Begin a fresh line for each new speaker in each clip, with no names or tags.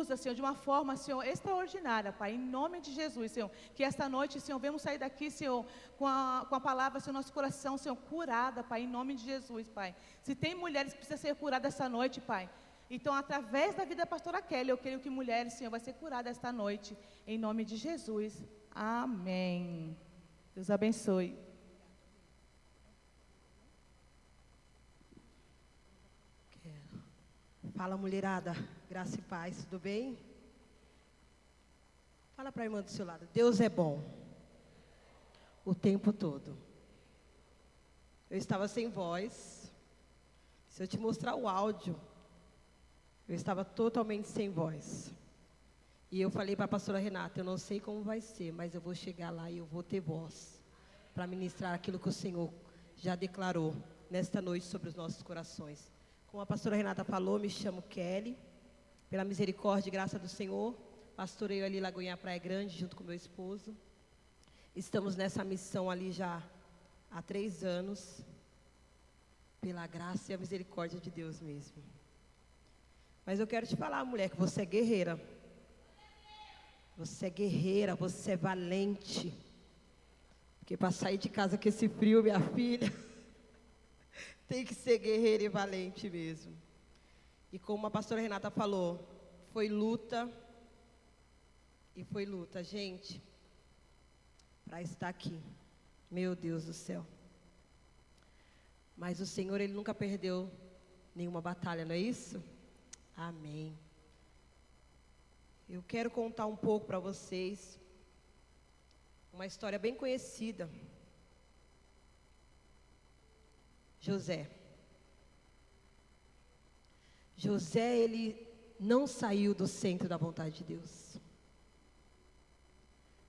usa, Senhor, de uma forma, Senhor, extraordinária, Pai, em nome de Jesus, Senhor. Que esta noite, Senhor, venhamos sair daqui, Senhor, com a palavra, Senhor, nosso coração, Senhor, curada, Pai, em nome de Jesus, Pai. Se tem mulheres que precisam ser curadas esta noite, Pai, então, através da vida da pastora Kelly, eu creio que mulheres, Senhor, vai ser curada esta noite, em nome de Jesus. Amém. Deus abençoe.
Fala, mulherada, graça e paz, tudo bem? Fala para a irmã do seu lado, Deus é bom, o tempo todo. Eu estava sem voz, se eu te mostrar o áudio, eu estava totalmente sem voz. E eu falei para a pastora Renata, eu não sei como vai ser, mas eu vou chegar lá e eu vou ter voz para ministrar aquilo que o Senhor já declarou nesta noite sobre os nossos corações. Como a pastora Renata falou, me chamo Kelly, pela misericórdia e graça do Senhor, pastoreio ali Lagoinha Praia Grande, junto com meu esposo. Estamos nessa missão ali já há 3 anos, pela graça e a misericórdia de Deus mesmo. Mas eu quero te falar, mulher, que você é guerreira. Você é guerreira, você é valente. Porque para sair de casa com esse frio, minha filha... Tem que ser guerreira e valente mesmo. E como a pastora Renata falou, foi luta. E foi luta, gente, para estar aqui. Meu Deus do céu. Mas o Senhor, Ele nunca perdeu nenhuma batalha, não é isso? Amém. Eu quero contar um pouco para vocês uma história bem conhecida. José, ele não saiu do centro da vontade de Deus.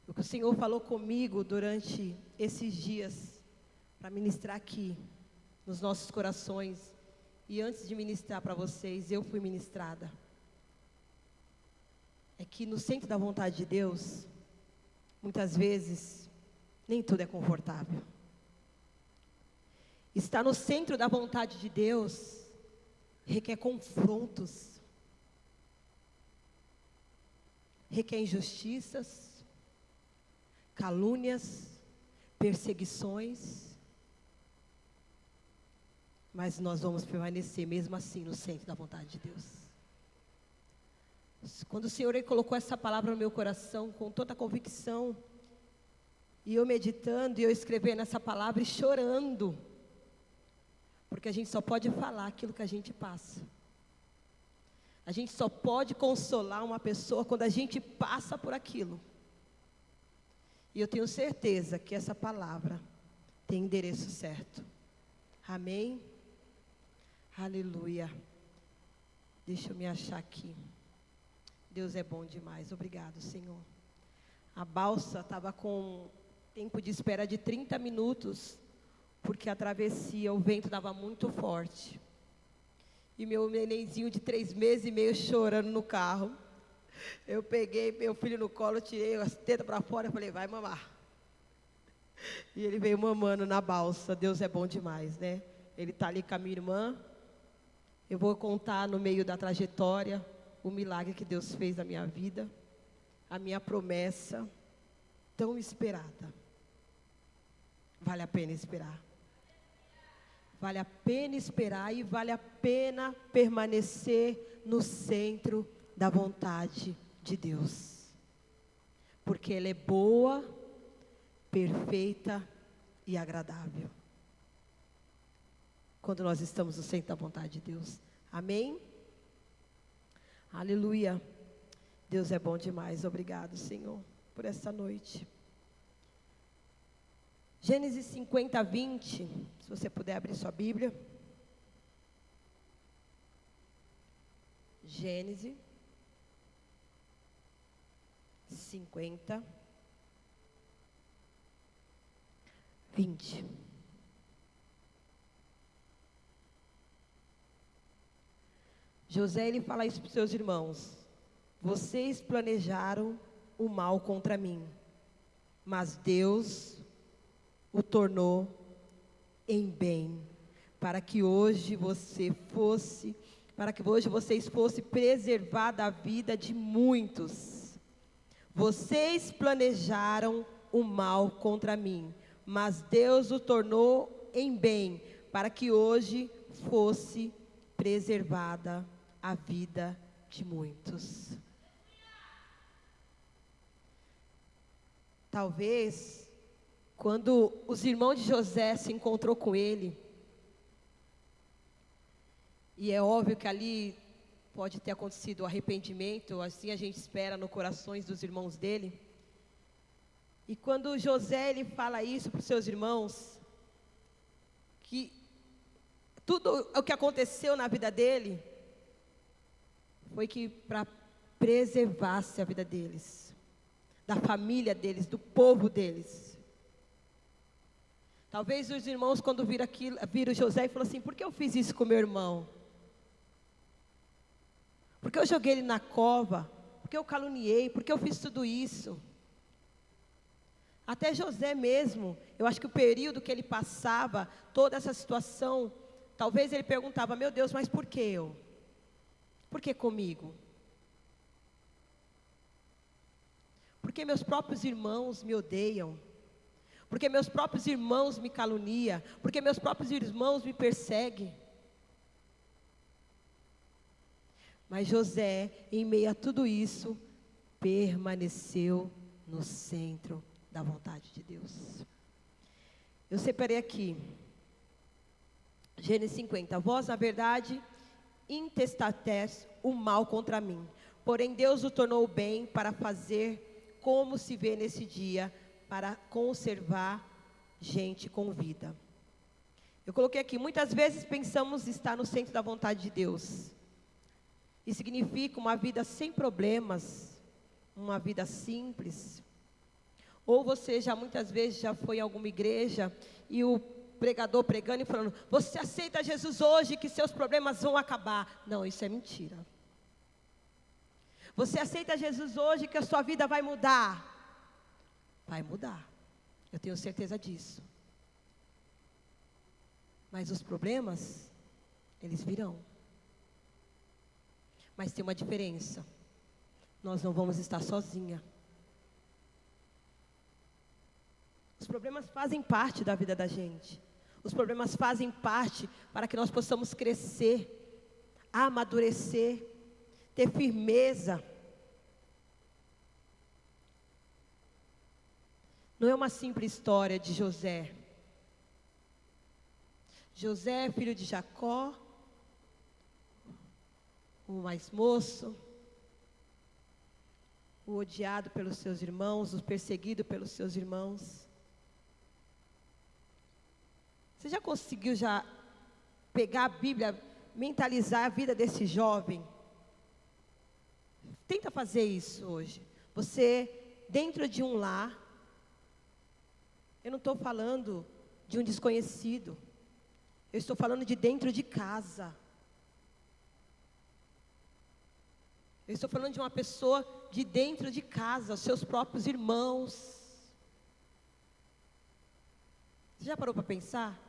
O que o Senhor falou comigo durante esses dias, para ministrar aqui, nos nossos corações, e antes de ministrar para vocês, eu fui ministrada. É que no centro da vontade de Deus, muitas vezes, nem tudo é confortável. Estar no centro da vontade de Deus requer confrontos, requer injustiças, calúnias, perseguições, mas nós vamos permanecer mesmo assim no centro da vontade de Deus. Quando o Senhor Ele colocou essa palavra no meu coração com toda a convicção, e eu meditando e eu escrevendo essa palavra e chorando, porque a gente só pode falar aquilo que a gente passa. A gente só pode consolar uma pessoa quando a gente passa por aquilo. E eu tenho certeza que essa palavra tem endereço certo. Amém? Aleluia. Deixa eu me achar aqui. Deus é bom demais. Obrigado, Senhor. A balsa estava com tempo de espera de 30 minutos. Porque a travessia, o vento dava muito forte. E meu nenenzinho de 3 meses e meio chorando no carro. Eu peguei meu filho no colo, tirei as tetas para fora e falei, vai mamar. E ele veio mamando na balsa. Deus é bom demais, né? Ele está ali com a minha irmã. Eu vou contar no meio da trajetória o milagre que Deus fez na minha vida. A minha promessa tão esperada. Vale a pena esperar. Vale a pena esperar e vale a pena permanecer no centro da vontade de Deus. Porque ela é boa, perfeita e agradável. Quando nós estamos no centro da vontade de Deus. Amém? Aleluia. Deus é bom demais. Obrigado, Senhor, por essa noite. Gênesis 50, 20, se você puder abrir sua Bíblia. Gênesis 50, 20. José, ele fala isso para os seus irmãos. Vocês planejaram o mal contra mim, mas Deus o tornou em bem, para que hoje você fosse para que hoje vocês fossem preservar da vida de muitos. Vocês planejaram o mal contra mim, mas Deus o tornou em bem, para que hoje fosse preservada a vida de muitos. Talvez, quando os irmãos de José se encontrou com ele, e é óbvio que ali pode ter acontecido o arrependimento, assim a gente espera nos corações dos irmãos dele. E quando José ele fala isso para os seus irmãos, que tudo o que aconteceu na vida dele foi que para preservar-se a vida deles, da família deles, do povo deles. Talvez os irmãos, quando viram José e falaram assim: por que eu fiz isso com meu irmão? Por que eu joguei ele na cova? Por que eu caluniei? Por que eu fiz tudo isso? Até José mesmo, eu acho que o período que ele passava, toda essa situação, talvez ele perguntava: meu Deus, mas por que eu? Por que comigo? Porque meus próprios irmãos me odeiam, porque meus próprios irmãos me caluniam, porque meus próprios irmãos me perseguem. Mas José, em meio a tudo isso, permaneceu no centro da vontade de Deus. Eu separei aqui, Gênesis 50. Vós, na verdade, intestaste o mal contra mim, porém Deus o tornou bem para fazer como se vê nesse dia, para conservar gente com vida. Eu coloquei aqui, muitas vezes pensamos estar no centro da vontade de Deus. Isso significa uma vida sem problemas, uma vida simples. Ou você já muitas vezes já foi em alguma igreja e o pregador pregando e falando: você aceita Jesus hoje que seus problemas vão acabar. Não, isso é mentira. Você aceita Jesus hoje que a sua vida vai mudar. Vai mudar, eu tenho certeza disso. Mas os problemas, eles virão. Mas tem uma diferença: nós não vamos estar sozinhos. Os problemas fazem parte da vida da gente. Os problemas fazem parte para que nós possamos crescer, amadurecer, ter firmeza. Não é uma simples história de José. José, filho de Jacó, o mais moço, o odiado pelos seus irmãos, o perseguido pelos seus irmãos. Você já conseguiu pegar a Bíblia, mentalizar a vida desse jovem? Tenta fazer isso hoje. Você, dentro de um lar, eu não estou falando de um desconhecido, eu estou falando de dentro de casa. Eu estou falando de uma pessoa de dentro de casa, os seus próprios irmãos. Você já parou para pensar?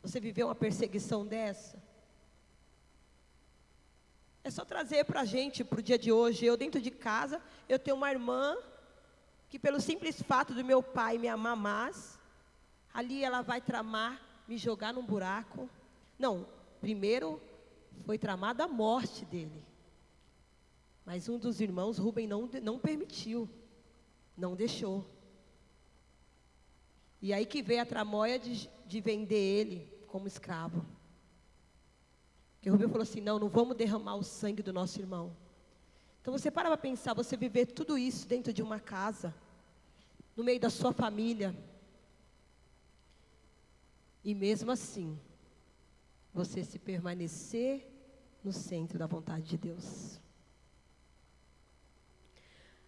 Você viveu uma perseguição dessa? É só trazer para a gente, para o dia de hoje. Eu dentro de casa, eu tenho uma irmã que pelo simples fato do meu pai me amar mais, ali ela vai tramar, me jogar num buraco. Não, primeiro foi tramada a morte dele. Mas um dos irmãos, Rubem, não permitiu, não deixou. E aí que veio a tramóia de vender ele como escravo. Porque Rubem falou assim: não vamos derramar o sangue do nosso irmão. Então você para pensar, você viver tudo isso dentro de uma casa, no meio da sua família. E mesmo assim, você se permanecer no centro da vontade de Deus.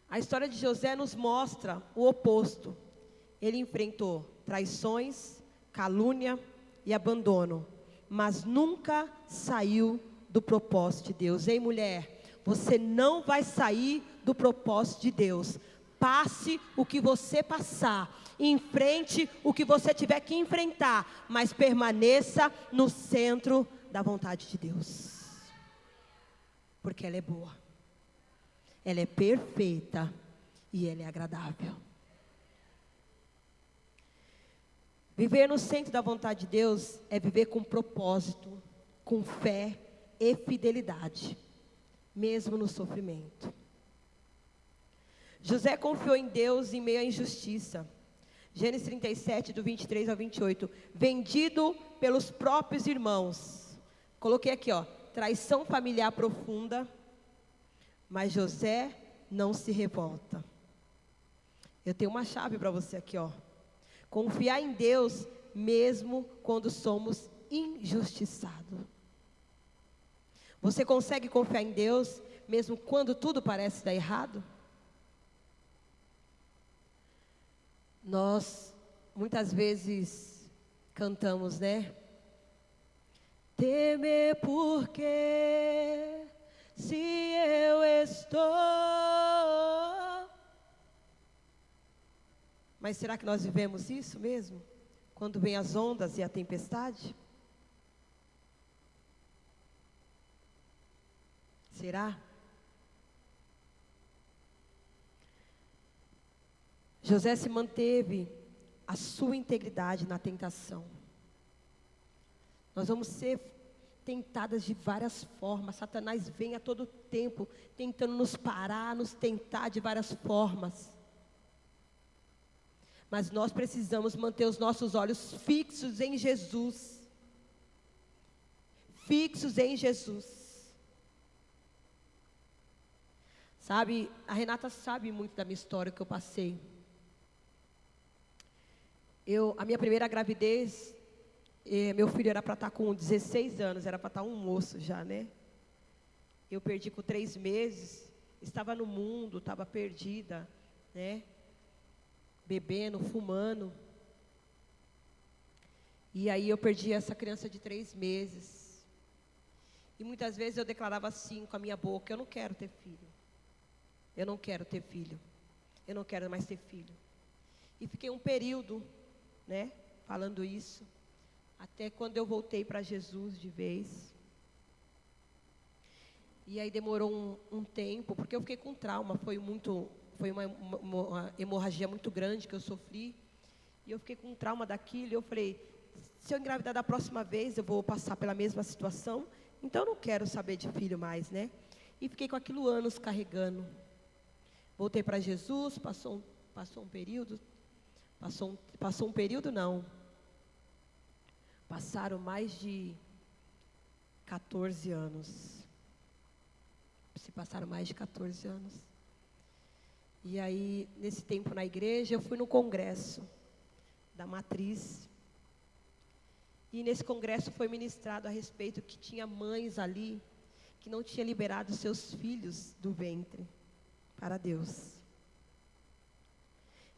A história de José nos mostra o oposto. Ele enfrentou traições, calúnia e abandono, mas nunca saiu do propósito de Deus. Ei, mulher, você não vai sair do propósito de Deus. Passe o que você passar, enfrente o que você tiver que enfrentar, mas permaneça no centro da vontade de Deus. porque ela é boa, ela é perfeita e ela é agradável. Viver no centro da vontade de Deus é viver com propósito, com fé e fidelidade, mesmo no sofrimento. José confiou em Deus em meio à injustiça. Gênesis 37, do 23 ao 28. Vendido pelos próprios irmãos. Coloquei aqui, ó, traição familiar profunda, mas José não se revolta. Eu tenho uma chave para você aqui, ó. Confiar em Deus mesmo quando somos injustiçados. Você consegue confiar em Deus mesmo quando tudo parece dar errado? Nós muitas vezes cantamos, né? Temer porque se eu estou. Mas será que nós vivemos isso mesmo? Quando vem as ondas e a tempestade? Será? José se manteve a sua integridade na tentação. Nós vamos ser tentadas de várias formas. Satanás vem a todo tempo tentando nos parar, nos tentar de várias formas. Mas nós precisamos manter os nossos olhos fixos em Jesus. Fixos em Jesus. Sabe, a Renata sabe muito da minha história que eu passei. A minha primeira gravidez, meu filho era para estar com 16 anos, era para estar um moço já, né? Eu perdi com 3 meses, estava no mundo, estava perdida, né? Bebendo, fumando. E aí eu perdi essa criança de 3 meses. E muitas vezes eu declarava assim com a minha boca: eu não quero ter filho. Eu não quero ter filho. Eu não quero mais ter filho. E fiquei um período, né, falando isso, até quando eu voltei para Jesus de vez. E aí demorou um tempo, porque eu fiquei com trauma, foi uma hemorragia muito grande que eu sofri, e eu fiquei com um trauma daquilo, e eu falei, se eu engravidar da próxima vez, eu vou passar pela mesma situação, então eu não quero saber de filho mais, né? E fiquei com aquilo anos carregando. Voltei para Jesus, passou um período, passaram mais de 14 anos. Se passaram mais de 14 anos. E aí, nesse tempo na igreja, eu fui no congresso da matriz. E nesse congresso foi ministrado a respeito que tinha mães ali que não tinham liberado seus filhos do ventre para Deus.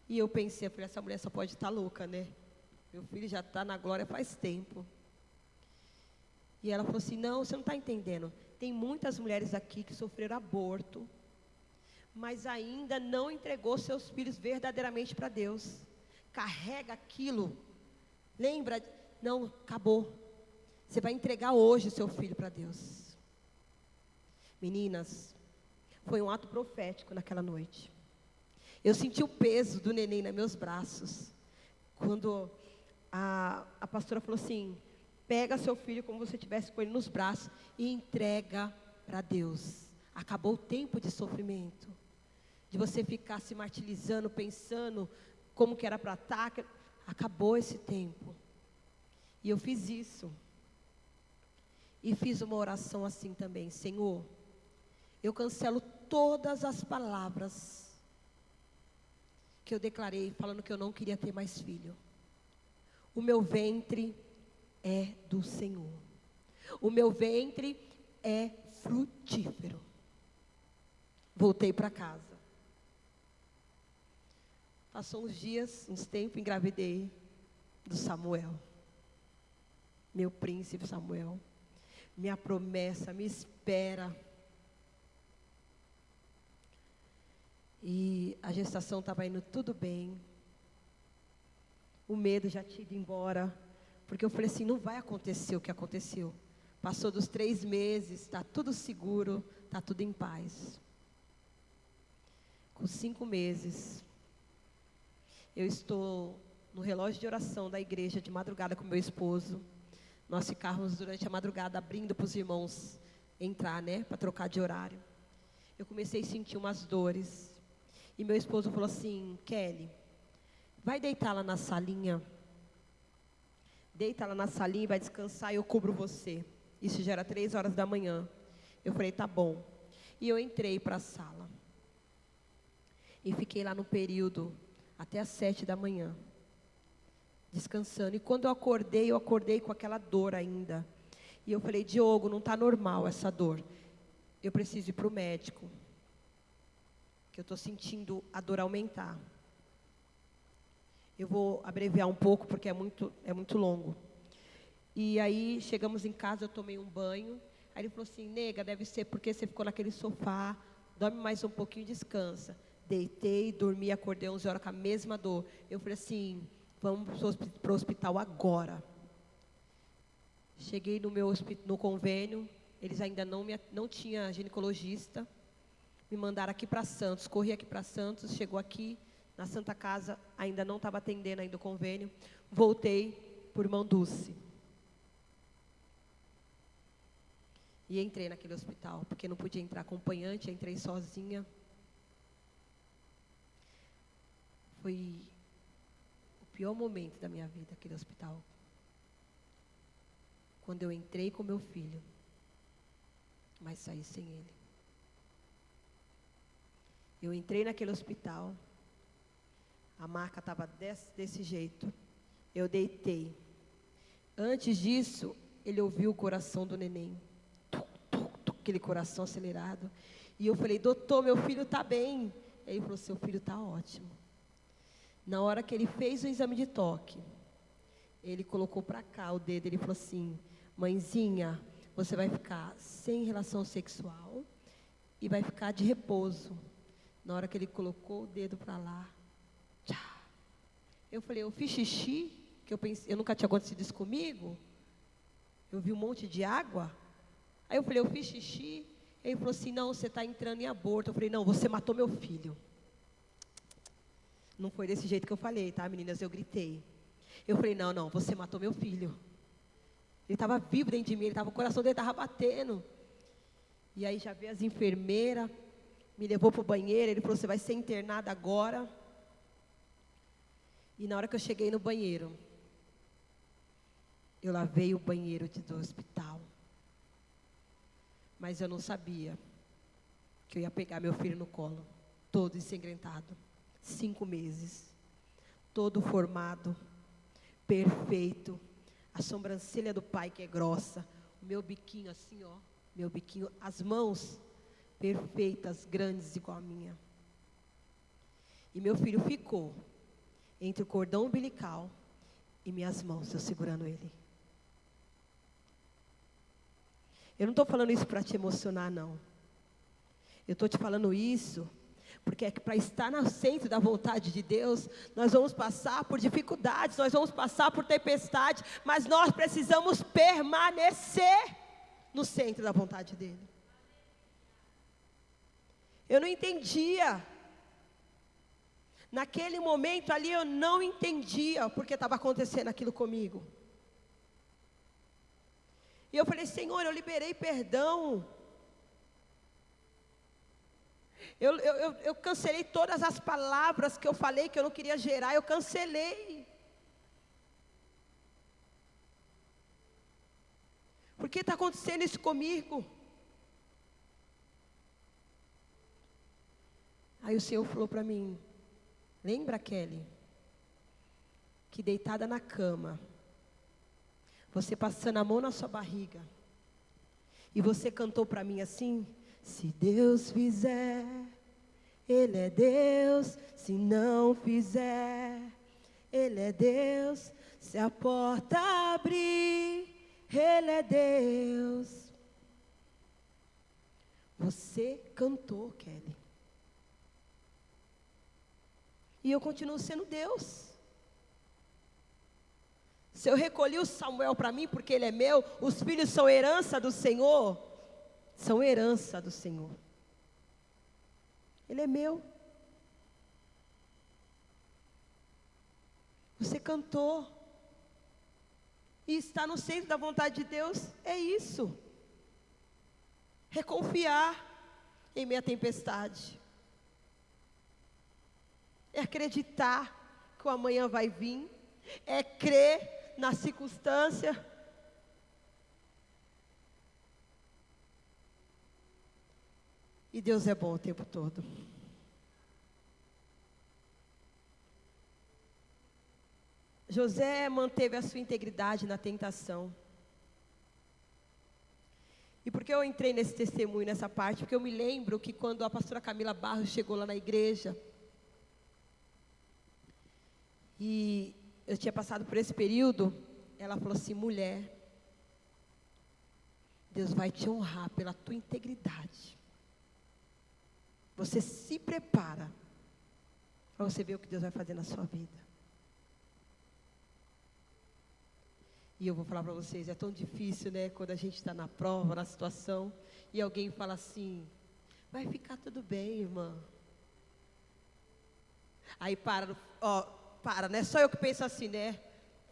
E eu pensei, eu falei, essa mulher só pode estar louca, né? Meu filho já está na glória faz tempo. E ela falou assim, não, você não está entendendo. Tem muitas mulheres aqui que sofreram aborto, mas ainda não entregou seus filhos verdadeiramente para Deus. Carrega aquilo. Lembra? Não, acabou. Você vai entregar hoje seu filho para Deus. Meninas, foi um ato profético naquela noite. Eu senti o peso do neném nos meus braços. Quando a pastora falou assim, pega seu filho como se você estivesse com ele nos braços e entrega para Deus. Acabou o tempo de sofrimento. De você ficar se martirizando, pensando como que era para estar. Acabou esse tempo. E eu fiz isso. E fiz uma oração assim também. Senhor, eu cancelo todas as palavras que eu declarei, falando que eu não queria ter mais filho. O meu ventre é do Senhor. O meu ventre é frutífero. Voltei para casa. Passou uns dias, uns tempos, engravidei do Samuel. Meu príncipe Samuel. Minha promessa me espera. E a gestação estava indo tudo bem. O medo já tinha ido embora. Porque eu falei assim, não vai acontecer o que aconteceu. Passou dos 3 meses, está tudo seguro, está tudo em paz. Com 5 meses, eu estou no relógio de oração da igreja de madrugada com meu esposo. Nós ficávamos durante a madrugada abrindo para os irmãos entrar, né, para trocar de horário. Eu comecei a sentir umas dores. E meu esposo falou assim: Kelly, vai deitar lá na salinha. Deita lá na salinha e vai descansar e eu cubro você. Isso já era 3 horas da manhã. Eu falei, tá bom. E eu entrei para a sala. E fiquei lá no período até as 7 da manhã. Descansando. E quando eu acordei com aquela dor ainda. E eu falei, Diogo, não está normal essa dor. Eu preciso ir para o médico. Que eu estou sentindo a dor aumentar. Eu vou abreviar um pouco, porque é muito longo. E aí, chegamos em casa, eu tomei um banho. Aí ele falou assim, nega, deve ser porque você ficou naquele sofá. Dorme mais um pouquinho e descansa. Deitei, dormi, acordei 11 horas com a mesma dor. Eu falei assim, vamos para o hospital agora. Cheguei no convênio, eles ainda não tinham ginecologista. Me mandaram aqui para Santos, corri aqui para Santos, chegou aqui. Na Santa Casa, ainda não estava atendendo ainda o convênio. Voltei por Irmã Dulce. E entrei naquele hospital, porque não podia entrar acompanhante, entrei sozinha. Foi o pior momento da minha vida, aquele hospital. Quando eu entrei com meu filho, mas saí sem ele. Eu entrei naquele hospital. A maca estava desse jeito. Eu deitei. Antes disso, ele ouviu o coração do neném. Aquele coração acelerado. E eu falei, doutor, meu filho está bem. Ele falou, seu filho está ótimo. Na hora que ele fez o exame de toque, ele colocou para cá o dedo. Ele falou assim, mãezinha, você vai ficar sem relação sexual e vai ficar de repouso. Na hora que ele colocou o dedo para lá, eu falei, eu fiz xixi, que eu nunca tinha acontecido isso comigo. Eu vi um monte de água. Aí eu falei, eu fiz xixi. Ele falou assim, não, você está entrando em aborto. Eu falei, não, você matou meu filho. Não foi desse jeito que eu falei, tá, meninas? Eu gritei. Eu falei, não, você matou meu filho. Ele estava vivo dentro de mim, o coração dele estava batendo. E aí já veio as enfermeiras, me levou para o banheiro. Ele falou, você vai ser internada agora. E na hora que eu cheguei no banheiro, eu lavei o banheiro do hospital. Mas eu não sabia que eu ia pegar meu filho no colo, todo ensanguentado. 5 meses, todo formado, perfeito. A sobrancelha do pai que é grossa, o meu biquinho assim, ó, meu biquinho, as mãos perfeitas, grandes igual a minha. E meu filho ficou entre o cordão umbilical e minhas mãos, eu segurando ele. Eu não estou falando isso para te emocionar, não. Eu estou te falando isso porque é que para estar no centro da vontade de Deus, nós vamos passar por dificuldades, nós vamos passar por tempestade, mas nós precisamos permanecer no centro da vontade dEle. Eu não entendia. Naquele momento ali eu não entendia porque estava acontecendo aquilo comigo. E eu falei, Senhor, eu liberei perdão. Eu cancelei todas as palavras que eu falei que eu não queria gerar, eu cancelei. Por que está acontecendo isso comigo? Aí o Senhor falou para mim, lembra, Kelly, que deitada na cama, você passando a mão na sua barriga, e você cantou para mim assim, se Deus fizer, Ele é Deus, se não fizer, Ele é Deus, se a porta abrir, Ele é Deus. Você cantou, Kelly. E eu continuo sendo Deus. Se eu recolhi o Samuel para mim, porque ele é meu, os filhos são herança do Senhor, são herança do Senhor. Ele é meu. Você cantou e está no centro da vontade de Deus, é isso. É confiar em meio à tempestade. É acreditar que o amanhã vai vir. É crer na circunstância. E Deus é bom o tempo todo. José manteve a sua integridade na tentação. E por que eu entrei nesse testemunho, nessa parte? Porque eu me lembro que quando a pastora Camila Barros chegou lá na igreja, e eu tinha passado por esse período, ela falou assim: mulher, Deus vai te honrar pela tua integridade. Você se prepara para você ver o que Deus vai fazer na sua vida. E eu vou falar para vocês, é tão difícil, né? Quando a gente está na prova, na situação, e alguém fala assim: vai ficar tudo bem, irmã. Aí para, não é só eu que penso assim, né?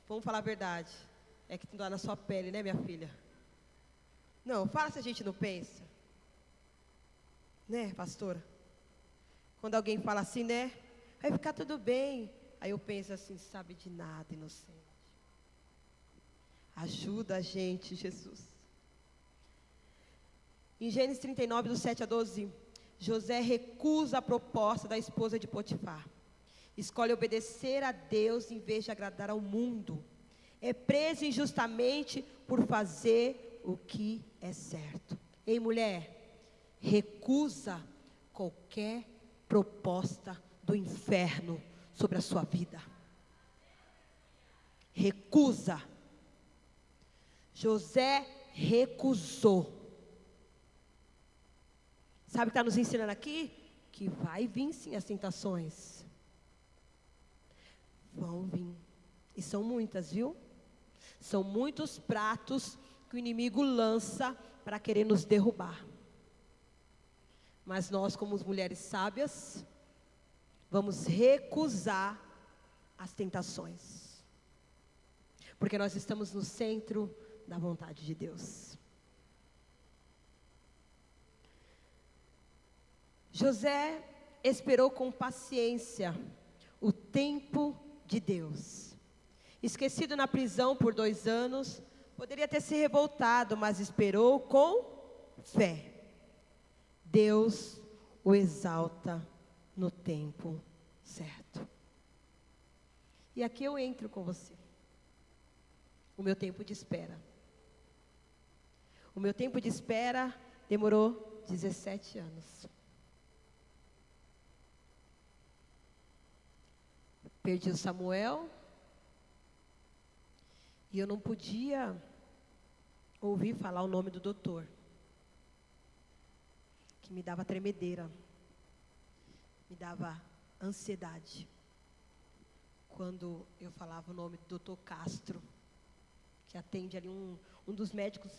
Vamos falar a verdade. É que não dá na sua pele, né, minha filha? Não, fala se a gente não pensa. Né, pastora? Quando alguém fala assim, né? Vai ficar tudo bem. Aí eu penso assim: sabe de nada, inocente. Ajuda a gente, Jesus. Em Gênesis 39, do 7 a 12, José recusa a proposta da esposa de Potifar. Escolhe obedecer a Deus em vez de agradar ao mundo. É preso injustamente por fazer o que é certo. Ei, mulher, recusa qualquer proposta do inferno sobre a sua vida. Recusa. José recusou. Sabe o que está nos ensinando aqui? Que vai vir sim as tentações. Vão vir. E são muitas, viu? São muitos pratos que o inimigo lança para querer nos derrubar. Mas nós, como mulheres sábias, vamos recusar as tentações. Porque nós estamos no centro da vontade de Deus. José esperou com paciência o tempo de Deus. Esquecido na prisão por 2 anos, poderia ter se revoltado, mas esperou com fé. Deus o exalta no tempo certo. E aqui eu entro com você. O meu tempo de espera. O meu tempo de espera demorou 17 anos. Perdi o Samuel. E eu não podia ouvir falar o nome do doutor. Que me dava tremedeira. Me dava ansiedade. Quando eu falava o nome do doutor Castro, que atende ali um dos médicos.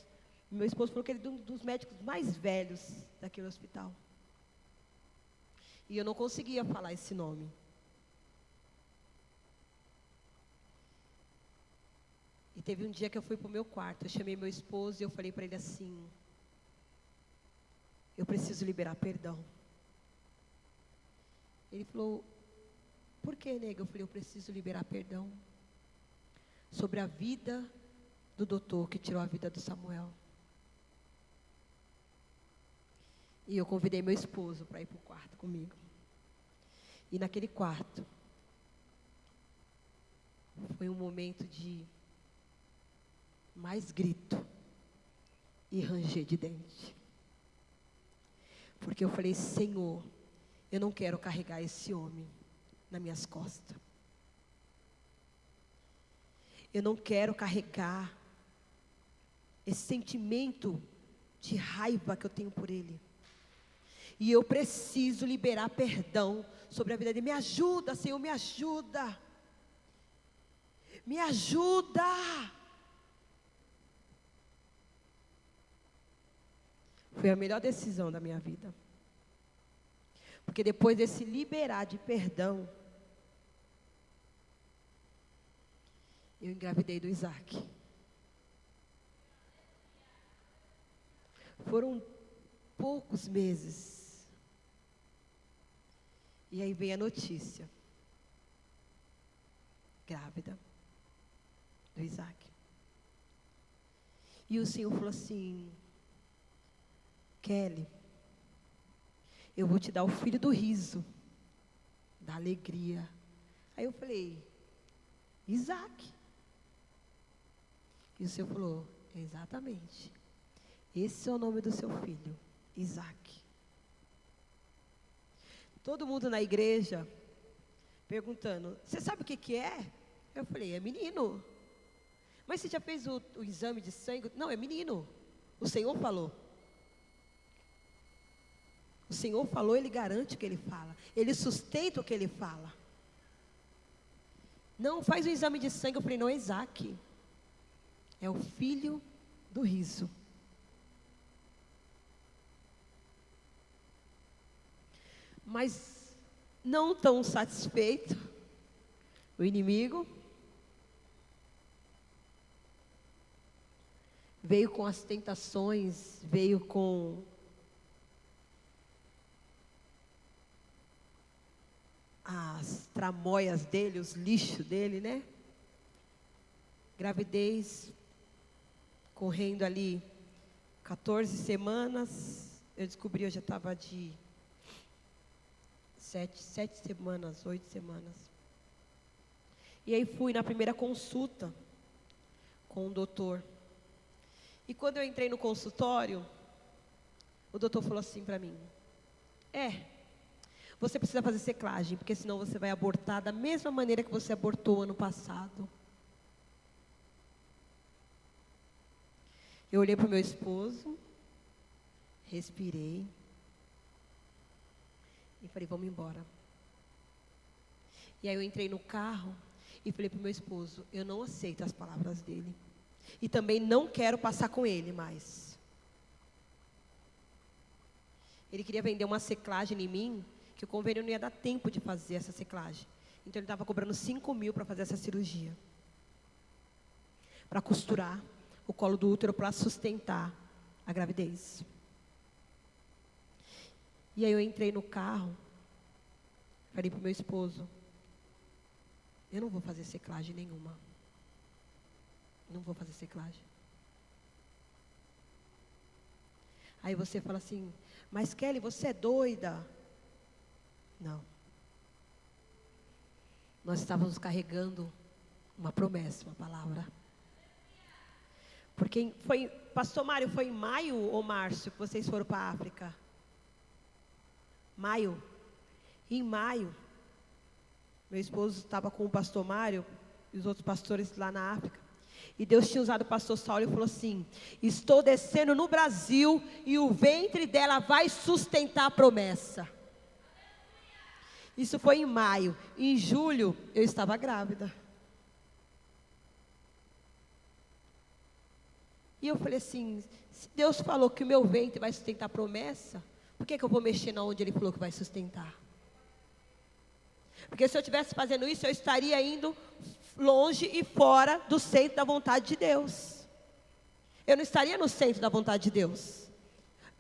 Meu esposo falou que ele é um dos médicos mais velhos daquele hospital. E eu não conseguia falar esse nome. E teve um dia que eu fui para o meu quarto, eu chamei meu esposo e eu falei para ele assim: eu preciso liberar perdão. Ele falou: por que, nega? Eu falei: eu preciso liberar perdão sobre a vida do doutor que tirou a vida do Samuel. E eu convidei meu esposo para ir para o quarto comigo. E naquele quarto, foi um momento de mais grito e ranger de dente. Porque eu falei: Senhor, eu não quero carregar esse homem nas minhas costas. Eu não quero carregar esse sentimento de raiva que eu tenho por ele. E eu preciso liberar perdão sobre a vida dele. Me ajuda, Senhor, me ajuda. Me ajuda. Foi a melhor decisão da minha vida. Porque depois desse liberar de perdão, eu engravidei do Isaac. Foram poucos meses. E aí veio a notícia. Grávida do Isaac. E o Senhor falou assim: Kelly, eu vou te dar o filho do riso, da alegria. Aí eu falei: Isaac. E o Senhor falou: exatamente. Esse é o nome do seu filho, Isaac. Todo mundo na igreja perguntando: você sabe o que que é? Eu falei: é menino. Mas você já fez o exame de sangue? Não, é menino. O Senhor falou. O Senhor falou, Ele garante o que Ele fala. Ele sustenta o que Ele fala. Não, faz o exame de sangue. Eu falei: não, é Isaac. É o filho do riso. Mas não tão satisfeito, o inimigo veio com as tentações, veio com as tramóias dele, os lixos dele, né? Gravidez, correndo ali 14 semanas, eu descobri, eu já estava de 7 semanas, 8 semanas. E aí fui na primeira consulta com o doutor. E quando eu entrei no consultório, o doutor falou assim para mim: você precisa fazer seclagem, porque senão você vai abortar da mesma maneira que você abortou ano passado. Eu olhei para o meu esposo, respirei e falei: vamos embora. E aí eu entrei no carro e falei para o meu esposo: eu não aceito as palavras dele. E também não quero passar com ele mais. Ele queria vender uma seclagem em mim, que o convênio não ia dar tempo de fazer essa seclagem. Então ele estava cobrando 5.000 para fazer essa cirurgia. Para costurar o colo do útero, para sustentar a gravidez. E aí eu entrei no carro, falei para o meu esposo: eu não vou fazer seclagem nenhuma. Não vou fazer seclagem. Aí você fala assim: mas Kelly, você é doida? Não. Nós estávamos carregando uma promessa, uma palavra. Porque foi, pastor Mário, foi em maio ou março que vocês foram para a África? Maio. Em maio, meu esposo estava com o pastor Mário e os outros pastores lá na África. E Deus tinha usado o pastor Saulo e falou assim: estou descendo no Brasil e o ventre dela vai sustentar a promessa. Isso foi em maio. Em julho, eu estava grávida. E eu falei assim: se Deus falou que o meu ventre vai sustentar a promessa, por que eu vou mexer na onde Ele falou que vai sustentar? Porque se eu estivesse fazendo isso, eu estaria indo longe e fora do centro da vontade de Deus. Eu não estaria no centro da vontade de Deus.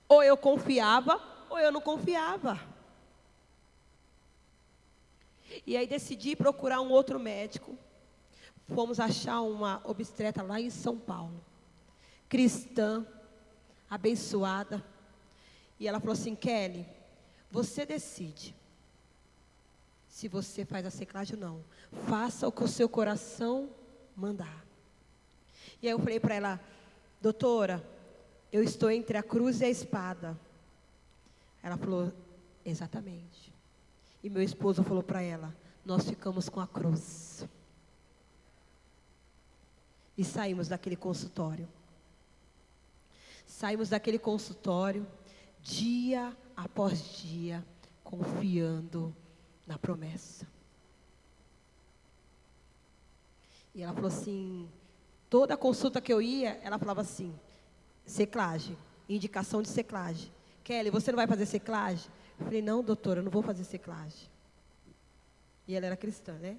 Ou eu confiava, ou eu não confiava. E aí decidi procurar um outro médico. Fomos achar uma obstetra lá em São Paulo. Cristã, abençoada. E ela falou assim: Kelly, você decide se você faz a seclagem ou não. Faça o que o seu coração mandar. E aí eu falei para ela: doutora, eu estou entre a cruz e a espada. Ela falou: exatamente. E meu esposo falou para ela: nós ficamos com a cruz. E saímos daquele consultório. Saímos daquele consultório, dia após dia, confiando na promessa. E ela falou assim, toda consulta que eu ia, ela falava assim: seclagem, indicação de seclagem. Kelly, você não vai fazer seclagem? Eu falei, não, doutora, eu não vou fazer seclagem. E ela era cristã, né?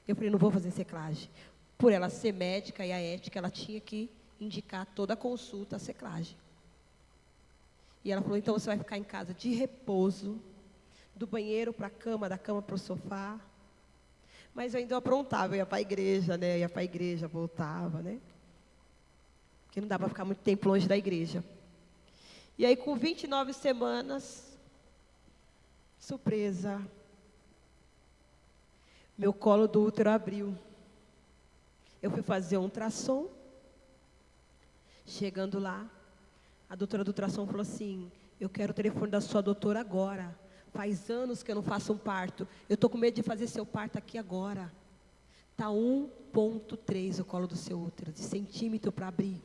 Eu falei, não vou fazer seclagem. Por ela ser médica e a ética, ela tinha que indicar toda a consulta a seclagem. E ela falou, então você vai ficar em casa de repouso, do banheiro para a cama, da cama para o sofá. Mas eu ainda aprontava, eu ia para a igreja, né? Eu ia para a igreja, voltava, né? Porque não dá para ficar muito tempo longe da igreja. E aí, com 29 semanas, surpresa, meu colo do útero abriu. Eu fui fazer um ultrassom. Chegando lá, a doutora do ultrassom falou assim, eu quero o telefone da sua doutora agora. Faz anos que eu não faço um parto. Eu estou com medo de fazer seu parto aqui agora. Está 1,3 o colo do seu útero, de centímetro para abrir.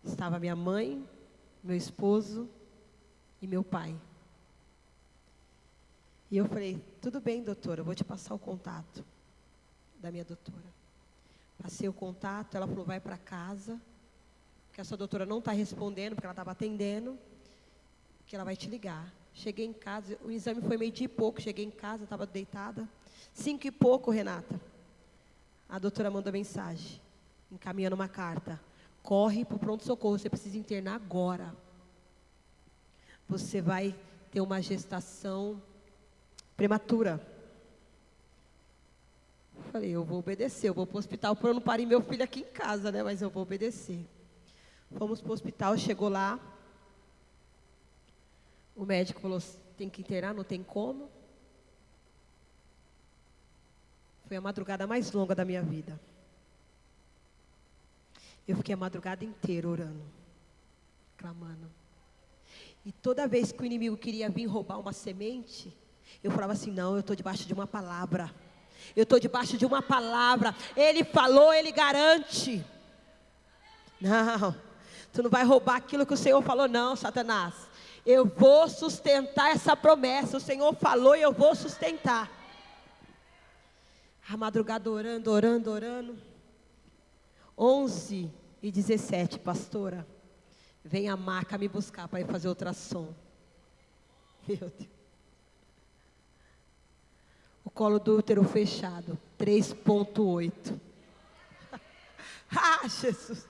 Estava minha mãe, meu esposo e meu pai. E eu falei, tudo bem, doutora, eu vou te passar o contato da minha doutora. Passei o contato, ela falou, vai para casa, porque a sua doutora não está respondendo, porque ela estava atendendo, que ela vai te ligar. Cheguei em casa, o exame foi 12:00 e pouco, cheguei em casa, estava deitada. 5 e pouco, Renata. A doutora mandou mensagem, encaminhando uma carta. Corre para o pronto-socorro, você precisa internar agora. Você vai ter uma gestação prematura. Falei, eu vou obedecer, eu vou para o hospital, para eu não parir meu filho aqui em casa, né? Mas eu vou obedecer. Fomos para o hospital, chegou lá. O médico falou, tem que internar, não tem como. Foi a madrugada mais longa da minha vida. Eu fiquei a madrugada inteira orando, clamando. E toda vez que o inimigo queria vir roubar uma semente, eu falava assim, não, eu estou debaixo de uma palavra. Eu estou debaixo de uma palavra. Ele falou, ele garante. Não, tu não vai roubar aquilo que o Senhor falou, não, Satanás. Eu vou sustentar essa promessa. O Senhor falou e eu vou sustentar. A madrugada orando, orando, orando. 11h17, pastora. Vem a maca me buscar para ir fazer ultrassom. Meu Deus. O colo do útero fechado, 3,8. Ah, Jesus.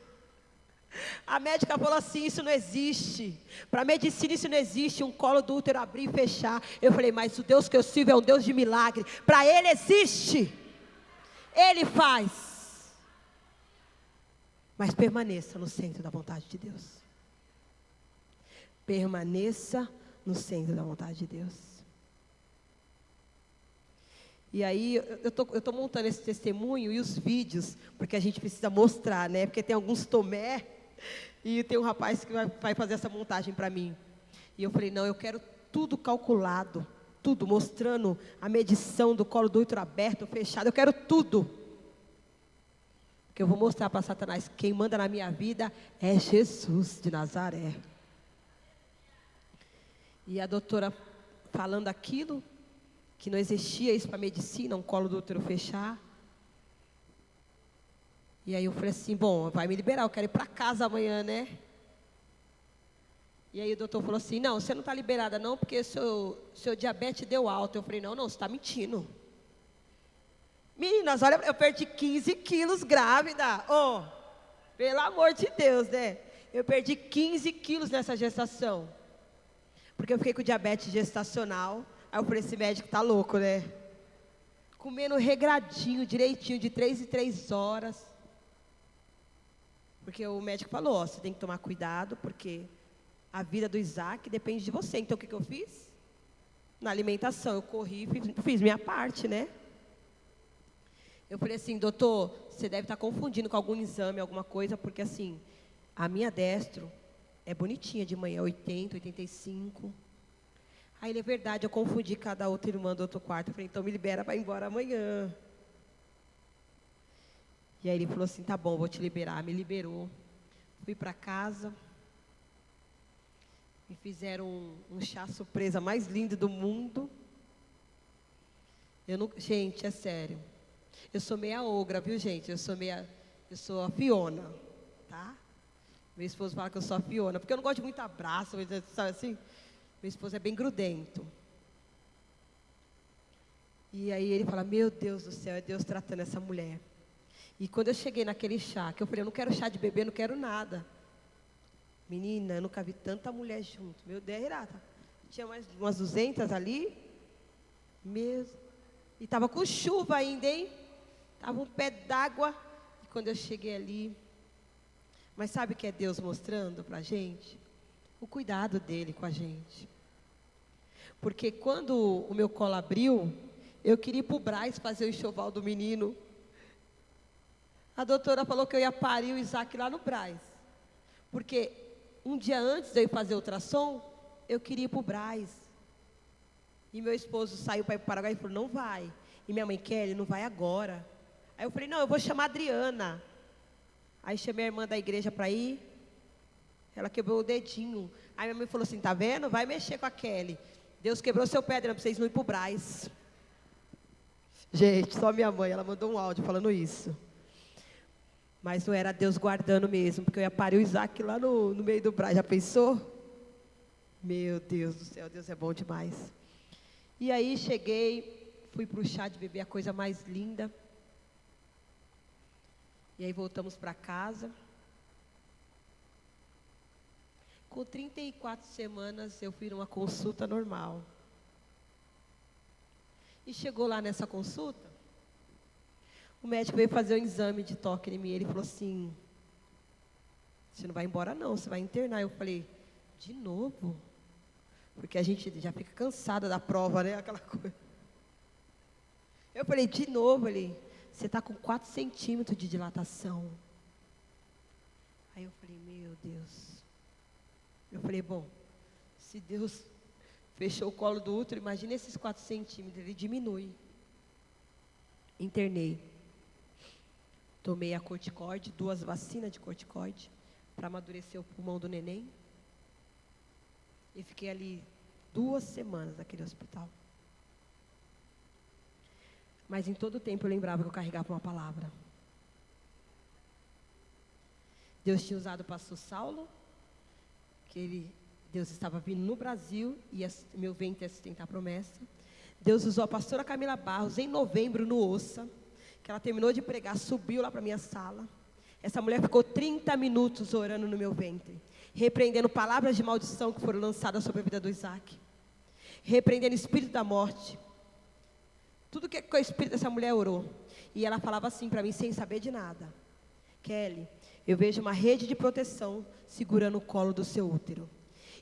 A médica falou assim, isso não existe. Para a medicina isso não existe, um colo do útero abrir e fechar. Eu falei, mas o Deus que eu sirvo é um Deus de milagre. Para Ele existe. Ele faz. Mas permaneça no centro da vontade de Deus. Permaneça no centro da vontade de Deus. E aí, eu tô montando esse testemunho e os vídeos, porque a gente precisa mostrar, né? Porque tem alguns Tomé, e tem um rapaz que vai fazer essa montagem para mim. E eu falei, não, eu quero tudo calculado, tudo, mostrando a medição do colo do útero aberto, fechado, eu quero tudo. Porque eu vou mostrar para Satanás, quem manda na minha vida é Jesus de Nazaré. E a doutora falando aquilo, que não existia isso para medicina, um colo do útero fechar. E aí eu falei assim, bom, vai me liberar, eu quero ir para casa amanhã, né? E aí o doutor falou assim, não, você não está liberada não, porque seu diabetes deu alta. Eu falei, não, você está mentindo. Meninas, olha, eu perdi 15 quilos grávida. Oh, pelo amor de Deus, né? Eu perdi 15 quilos nessa gestação. Porque eu fiquei com diabetes gestacional. Aí eu falei, esse médico tá louco, né? Comendo regradinho, direitinho, de 3 em 3 horas. Porque o médico falou, ó, você tem que tomar cuidado, porque a vida do Isaac depende de você. Então o que eu fiz? Na alimentação, eu corri e fiz minha parte, né? Eu falei assim, doutor, você deve estar confundindo com algum exame, alguma coisa, porque assim, a minha destro é bonitinha de manhã, 80, 85. Aí ele, é verdade, eu confundi cada outra irmã do outro quarto. Eu falei, então me libera para ir embora amanhã. E aí ele falou assim, tá bom, vou te liberar. Me liberou. Fui para casa. Me fizeram um chá surpresa mais lindo do mundo. Gente, é sério. Eu sou meia ogra, viu, gente? Eu sou a Fiona. tá? Meu esposo fala que eu sou a Fiona, porque eu não gosto de muito abraço, sabe assim? Meu esposo é bem grudento. E aí ele fala, meu Deus do céu, é Deus tratando essa mulher. E quando eu cheguei naquele chá, que eu falei, eu não quero chá de bebê, não quero nada. Menina, eu nunca vi tanta mulher junto. Meu Deus, Renata. Tinha mais umas 200 ali. Mesmo. E estava com chuva ainda, hein? Estava um pé d'água. E quando eu cheguei ali... Mas sabe o que é Deus mostrando para a gente? O cuidado dele com a gente. Porque quando o meu colo abriu, eu queria ir para o Brás fazer o enxoval do menino. A doutora falou que eu ia parir o Isaac lá no Brás. Porque um dia antes de eu ir fazer o ultrassom, eu queria ir para o Brás. E meu esposo saiu para ir para o Paraguai e falou, não vai. E minha mãe, Kelly, não vai agora. Aí eu falei, não, eu vou chamar a Adriana. Aí chamei a irmã da igreja para ir. Ela quebrou o dedinho. Aí minha mãe falou assim, tá vendo? Vai mexer com a Kelly. Deus quebrou seu pé, Adriana, para vocês não ir para o Brás. Gente, só minha mãe, ela mandou um áudio falando isso. Mas não era Deus guardando mesmo, porque eu ia parir o Isaac lá no meio do Brás. Já pensou? Meu Deus do céu, Deus é bom demais. E aí cheguei, fui para o chá de bebê, a coisa mais linda. E aí voltamos para casa. Com 34 semanas, eu fui numa consulta normal. E chegou lá nessa consulta, o médico veio fazer um exame de toque em mim. Ele falou assim, você não vai embora não, você vai internar. Eu falei, de novo? Porque a gente já fica cansada da prova, né? Aquela coisa. Eu falei, de novo? Ele, você está com 4 centímetros de dilatação. Aí eu falei, meu Deus. Eu falei, bom, se Deus fechou o colo do útero, imagina esses 4 centímetros, ele diminui. Internei. Tomei a corticoide, 2 vacinas de corticoide, para amadurecer o pulmão do neném. E fiquei ali 2 semanas naquele hospital. Mas em todo o tempo eu lembrava que eu carregava uma palavra. Deus tinha usado o pastor Saulo, Deus estava vindo no Brasil e meu ventre ia sustentar a promessa. Deus usou a pastora Camila Barros em novembro no Ouça, que ela terminou de pregar, subiu lá para a minha sala. Essa mulher ficou 30 minutos orando no meu ventre, repreendendo palavras de maldição que foram lançadas sobre a vida do Isaac, repreendendo o espírito da morte. Tudo que o espírito dessa mulher orou. E ela falava assim para mim, sem saber de nada, Kelly, eu vejo uma rede de proteção segurando o colo do seu útero.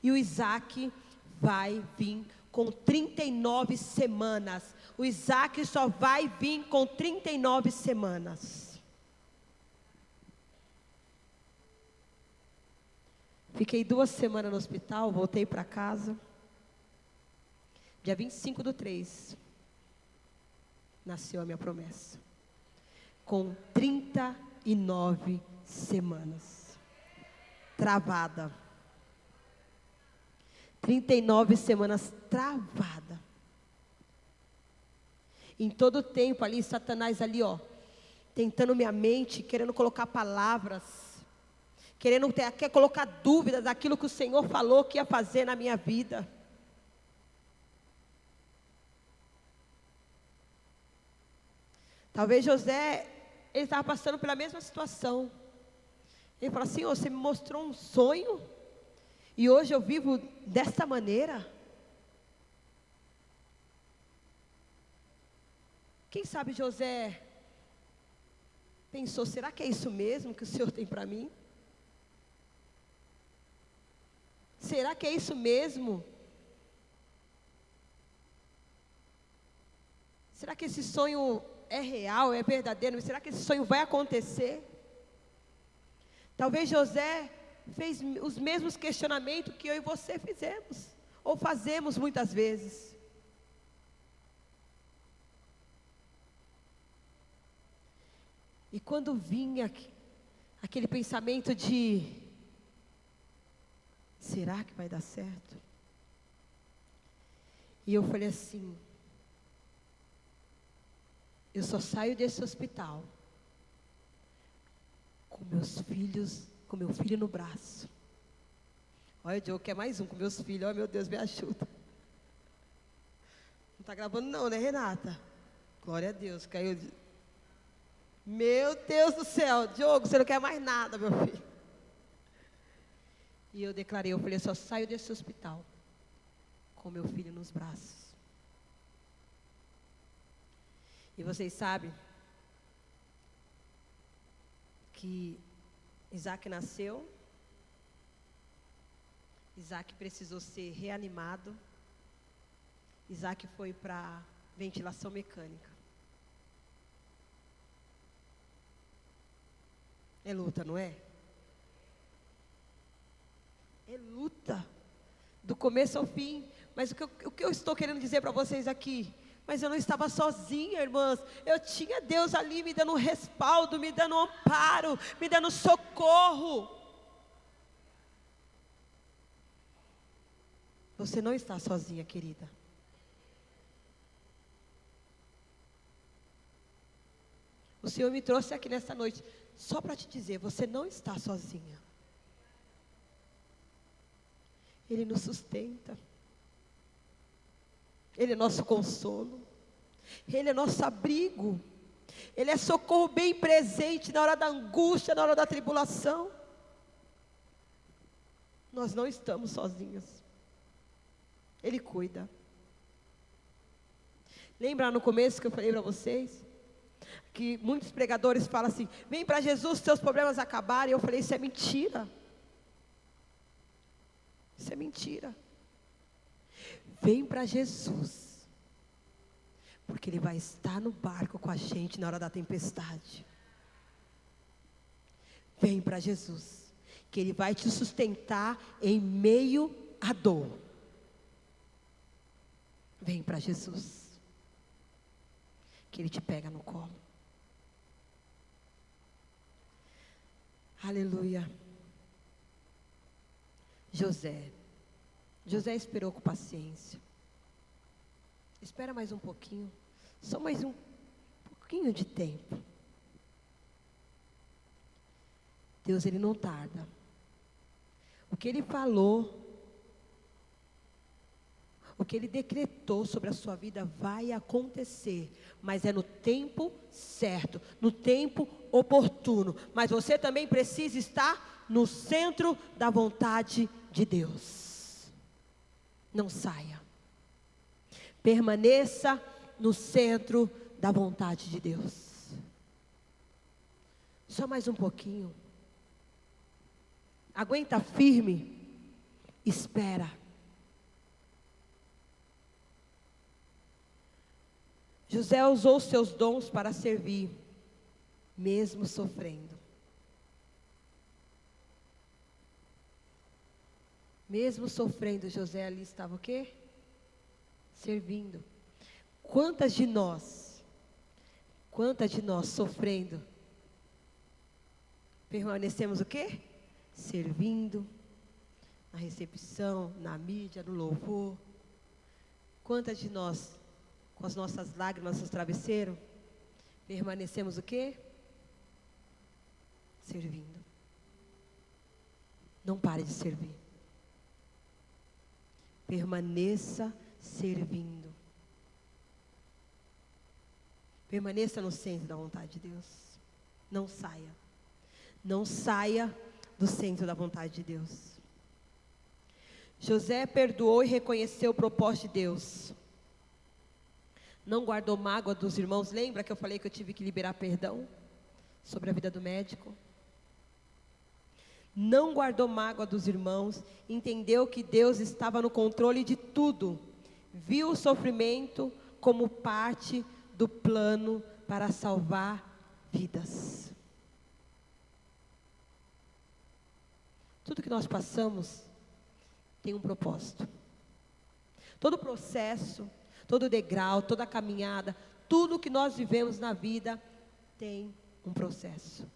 E o Isaac vai vir com 39 semanas. O Isaac só vai vir com 39 semanas. Fiquei 2 semanas no hospital, voltei para casa. Dia 25/3, nasceu a minha promessa. Com 39 semanas. Travada. 39 semanas travada. Em todo o tempo ali, Satanás ali, ó, tentando minha mente, querendo colocar palavras, quer colocar dúvidas daquilo que o Senhor falou que ia fazer na minha vida. Talvez José, ele estava passando pela mesma situação. Ele falou assim, você me mostrou um sonho, e hoje eu vivo dessa maneira. Quem sabe José pensou, será que é isso mesmo que o Senhor tem para mim? Será que é isso mesmo? Será que esse sonho é real, é verdadeiro? Será que esse sonho vai acontecer? Talvez José fez os mesmos questionamentos que eu e você fizemos, ou fazemos muitas vezes. E quando vinha aquele pensamento de, será que vai dar certo? E eu falei assim, eu só saio desse hospital com meus filhos com meu filho no braço. Olha, o Diogo quer mais um com meus filhos. Olha, meu Deus, me ajuda. Não está gravando não, né, Renata? Glória a Deus, caiu. Meu Deus do céu, Diogo, você não quer mais nada, meu filho. E eu declarei, eu falei, eu só saio desse hospital com meu filho nos braços. E vocês sabem que Isaac nasceu, Isaac precisou ser reanimado, Isaac foi para ventilação mecânica. É luta, não é? É luta, do começo ao fim. Mas o que eu estou querendo dizer para vocês aqui? Mas eu não estava sozinha, irmãs. Eu tinha Deus ali me dando um respaldo, me dando um amparo, me dando socorro. Você não está sozinha, querida. O Senhor me trouxe aqui nessa noite só para te dizer, você não está sozinha. Ele nos sustenta. Ele é nosso consolo. Ele é nosso abrigo. Ele é socorro bem presente na hora da angústia, na hora da tribulação. Nós não estamos sozinhos. Ele cuida. Lembra no começo que eu falei para vocês? Que muitos pregadores falam assim, vem para Jesus, seus problemas acabarem. Eu falei, isso é mentira. Isso é mentira. Vem para Jesus, porque Ele vai estar no barco com a gente na hora da tempestade. Vem para Jesus, que Ele vai te sustentar em meio à dor. Vem para Jesus, que Ele te pega no colo. Aleluia. José esperou com paciência. Espera mais um pouquinho. Só mais um pouquinho de tempo. Deus, Ele não tarda. O que Ele falou, o que Ele decretou sobre a sua vida vai acontecer. Mas é no tempo certo, no tempo oportuno. Mas você também precisa estar no centro da vontade de Deus. Não saia. Permaneça no centro da vontade de Deus. Só mais um pouquinho. Aguenta firme. Espera. José usou seus dons para servir, mesmo sofrendo. Mesmo sofrendo, José ali estava o quê? Servindo. Quantas de nós sofrendo, permanecemos o quê? Servindo, na recepção, na mídia, no louvor. Quantas de nós, com as nossas lágrimas no travesseiro, permanecemos o quê? Servindo. Não pare de servir. Permaneça servindo. Permaneça no centro da vontade de Deus. Não saia. Não saia do centro da vontade de Deus. José perdoou e reconheceu o propósito de Deus. Não guardou mágoa dos irmãos. Lembra que eu falei que eu tive que liberar perdão sobre a vida do médico? Não guardou mágoa dos irmãos, entendeu que Deus estava no controle de tudo, viu o sofrimento como parte do plano para salvar vidas. Tudo que nós passamos tem um propósito. Todo processo, todo degrau, toda caminhada, tudo que nós vivemos na vida tem um processo.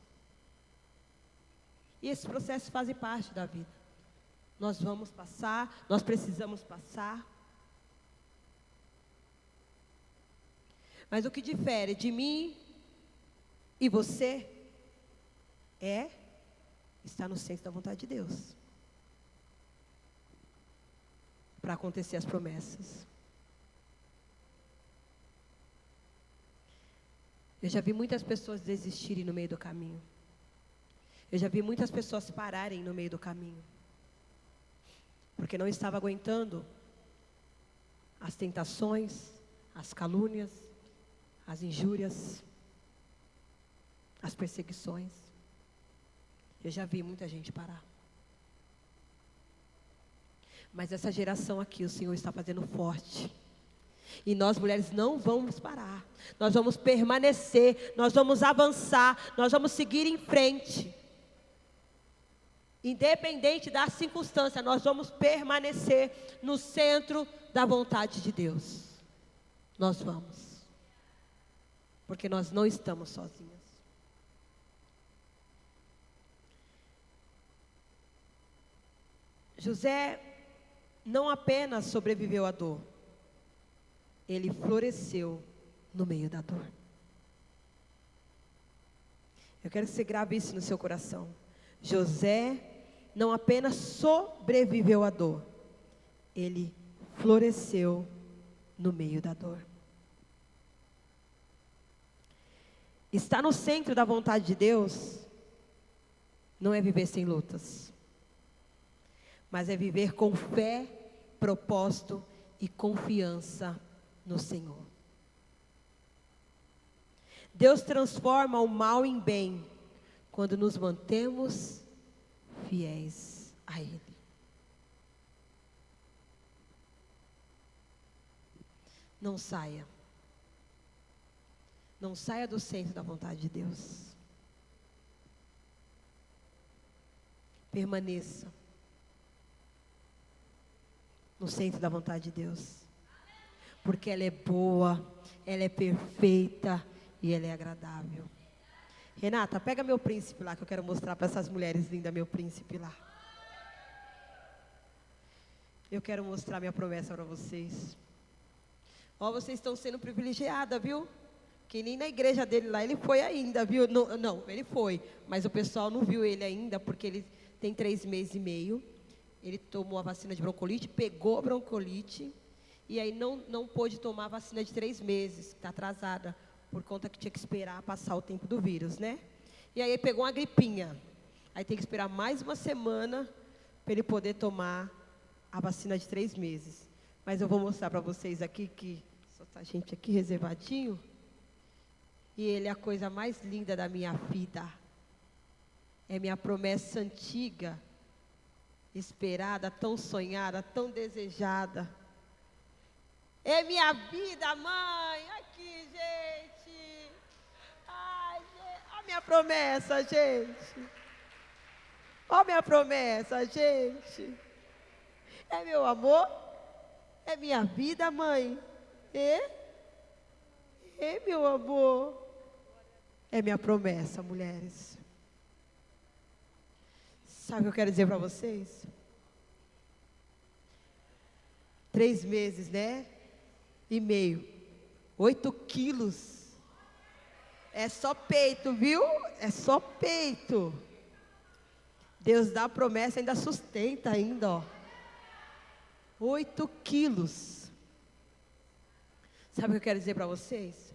E esses processos fazem parte da vida. Nós vamos passar, nós precisamos passar. Mas o que difere de mim e você é está no centro da vontade de Deus, para acontecer as promessas. Eu já vi muitas pessoas desistirem no meio do caminho. Eu já vi muitas pessoas pararem no meio do caminho, porque não estava aguentando as tentações, as calúnias, as injúrias, as perseguições. Eu já vi muita gente parar. Mas essa geração aqui, o Senhor está fazendo forte. E nós, mulheres, não vamos parar. Nós vamos permanecer, nós vamos avançar, nós vamos seguir em frente. Independente da circunstância, nós vamos permanecer no centro da vontade de Deus. Nós vamos. Porque nós não estamos sozinhas. José não apenas sobreviveu à dor, ele floresceu no meio da dor. Eu quero que você grave isso no seu coração. José não apenas sobreviveu à dor, ele floresceu no meio da dor. Estar no centro da vontade de Deus não é viver sem lutas, mas é viver com fé, propósito e confiança no Senhor. Deus transforma o mal em bem quando nos mantemos fiéis a Ele. Não saia. Não saia do centro da vontade de Deus. Permaneça no centro da vontade de Deus. Porque ela é boa, ela é perfeita e ela é agradável. Renata, pega meu príncipe lá, que eu quero mostrar para essas mulheres lindas meu príncipe lá. Eu quero mostrar minha promessa para vocês. Ó, vocês estão sendo privilegiadas, viu? Que nem na igreja dele lá, ele foi ainda, viu? Não, ele foi, mas o pessoal não viu ele ainda, porque ele tem 3 meses e meio. Ele tomou a vacina de broncolite, pegou a broncolite, e aí não pôde tomar a vacina de 3 meses, que está atrasada, por conta que tinha que esperar passar o tempo do vírus, né? E aí ele pegou uma gripinha. Aí tem que esperar mais uma semana para ele poder tomar a vacina de 3 meses. Mas eu vou mostrar para vocês aqui, que só tá a gente aqui reservadinho. E ele é a coisa mais linda da minha vida. É minha promessa antiga, esperada, tão sonhada, tão desejada. É minha vida, mãe. Aqui, gente. Ai, gente. Olha a minha promessa, gente. Olha a minha promessa, gente. É meu amor. É minha vida, mãe. É meu amor. É minha promessa, mulheres. Sabe o que eu quero dizer para vocês? 3 meses, né? E meio. 8 quilos. É só peito, viu? É só peito. Deus dá a promessa, ainda sustenta ainda, ó. 8 quilos. Sabe o que eu quero dizer para vocês?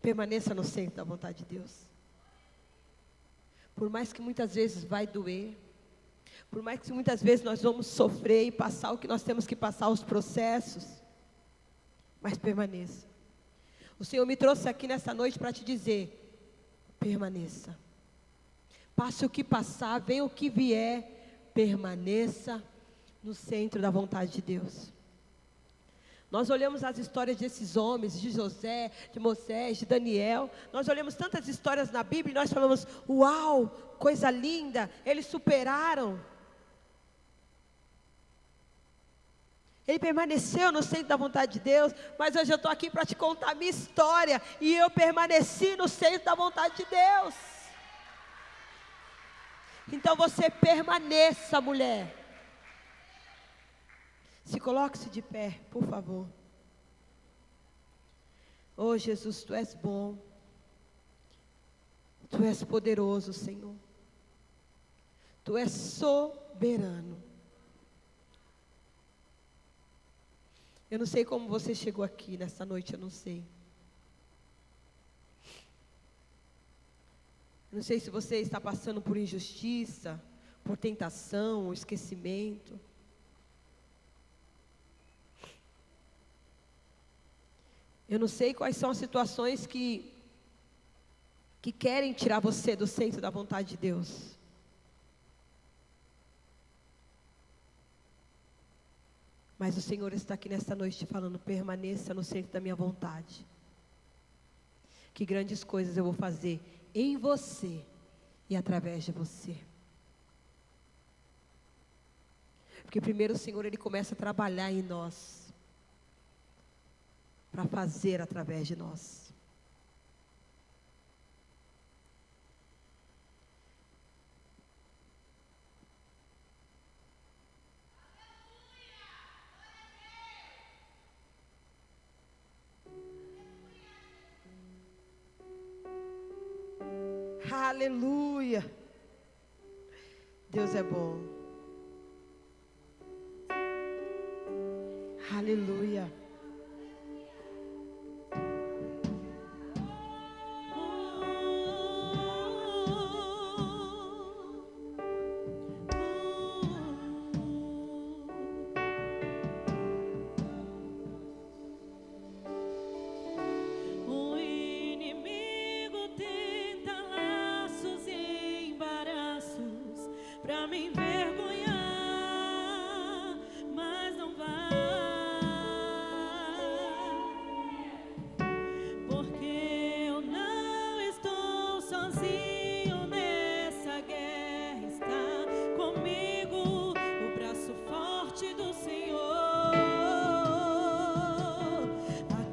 Permaneça no centro da vontade de Deus. Por mais que muitas vezes vai doer, por mais que muitas vezes nós vamos sofrer e passar o que nós temos que passar, os processos, mas permaneça. O Senhor me trouxe aqui nessa noite para te dizer, permaneça. Passe o que passar, venha o que vier, permaneça no centro da vontade de Deus. Nós olhamos as histórias desses homens, de José, de Moisés, de Daniel. Nós olhamos tantas histórias na Bíblia e nós falamos, uau, coisa linda, eles superaram. Ele permaneceu no centro da vontade de Deus, mas hoje eu estou aqui para te contar a minha história, e eu permaneci no centro da vontade de Deus. Então você permaneça, mulher. Se coloque-se de pé, por favor. Oh, Jesus, Tu és bom. Tu és poderoso, Senhor. Tu és soberano. Eu não sei como você chegou aqui nessa noite, eu não sei. Eu não sei se você está passando por injustiça, por tentação, esquecimento. Eu não sei quais são as situações que querem tirar você do centro da vontade de Deus. Mas o Senhor está aqui nesta noite falando: permaneça no centro da minha vontade. Que grandes coisas eu vou fazer em você e através de você. Porque primeiro o Senhor, Ele começa a trabalhar em nós, para fazer através de nós. Aleluia. Deus é bom. Aleluia.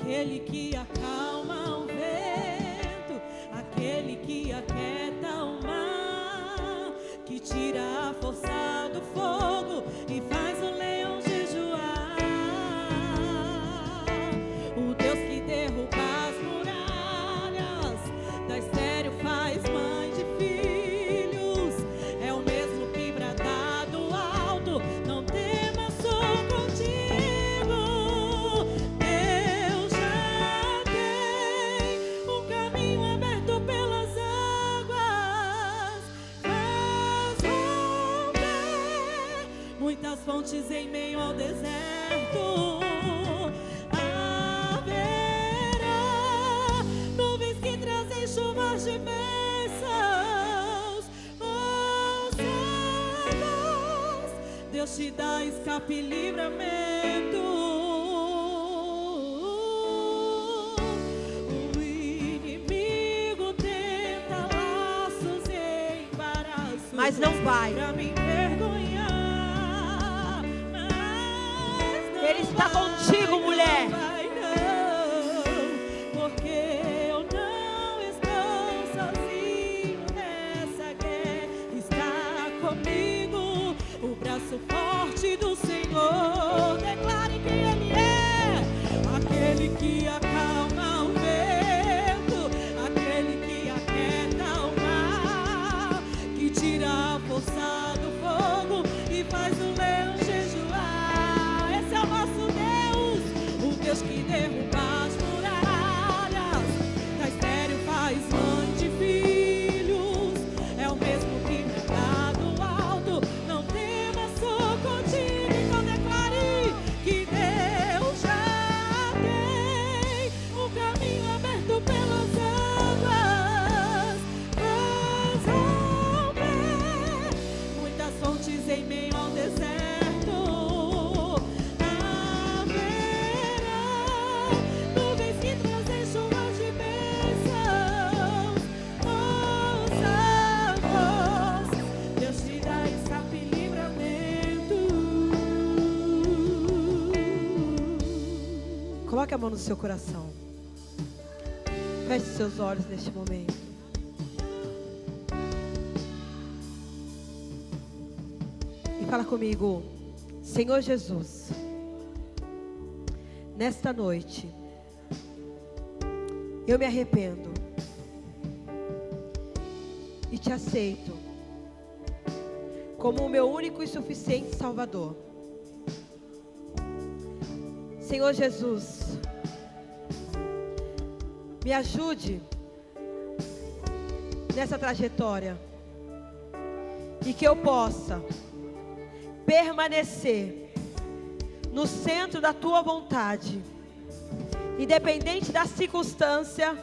Aquele que acalma o vento, aquele que aquieta o mar, que tira a força do fogo e faz o leão jejuar. O Deus que derruba as muralhas, da estéril faz mãe de filhos, é o mesmo que brada do alto: não temas, sou contigo. Muitas fontes em meio ao deserto haverá, nuvens que trazem chuvas de bênçãos. Ouça a voz, Deus te dá escape e livramento. O inimigo tenta laços e embaraços,
Mas não vai.
pra me envergonhar.
Ele está contigo, mulher.
Porque eu não estou sozinho nessa guerra. Está comigo o braço forte do Senhor. Declare que Ele é aquele que acalma o vento, aquele que aquieta o mar, que tira a força do fogo e faz o leão jejuar. Esse é o nosso Deus, o Deus que derruba as muralhas, da estéril faz mãe de filhos, é o mesmo que brada do alto: não temas, sou contigo. Então declare que Deus já tem um caminho aberto pelas águas. Mas ao pé, muitas fontes em meio ao deserto haverá, nuvens que trazem chuvas de bênçãos. Ouça a voz, Deus te dá escape e livramento.
Coloque a mão no seu coração. Feche seus olhos neste momento. E fala comigo: Senhor Jesus, nesta noite eu me arrependo e te aceito como o meu único e suficiente Salvador. Senhor Jesus, me ajude nessa trajetória e que eu possa permanecer no centro da tua vontade, independente da circunstância,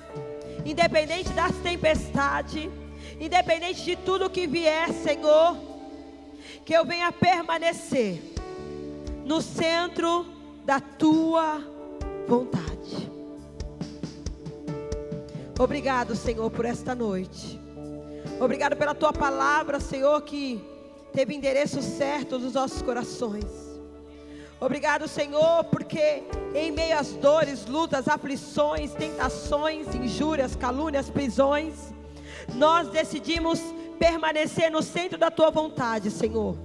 independente das tempestades, independente de tudo que vier, Senhor, que eu venha permanecer no centro da tua vontade. Obrigado, Senhor, por esta noite. Obrigado pela tua palavra, Senhor, que teve endereço certo nos nossos corações. Obrigado, Senhor, porque em meio às dores, lutas, aflições, tentações, injúrias, calúnias, prisões, nós decidimos permanecer no centro da tua vontade, Senhor.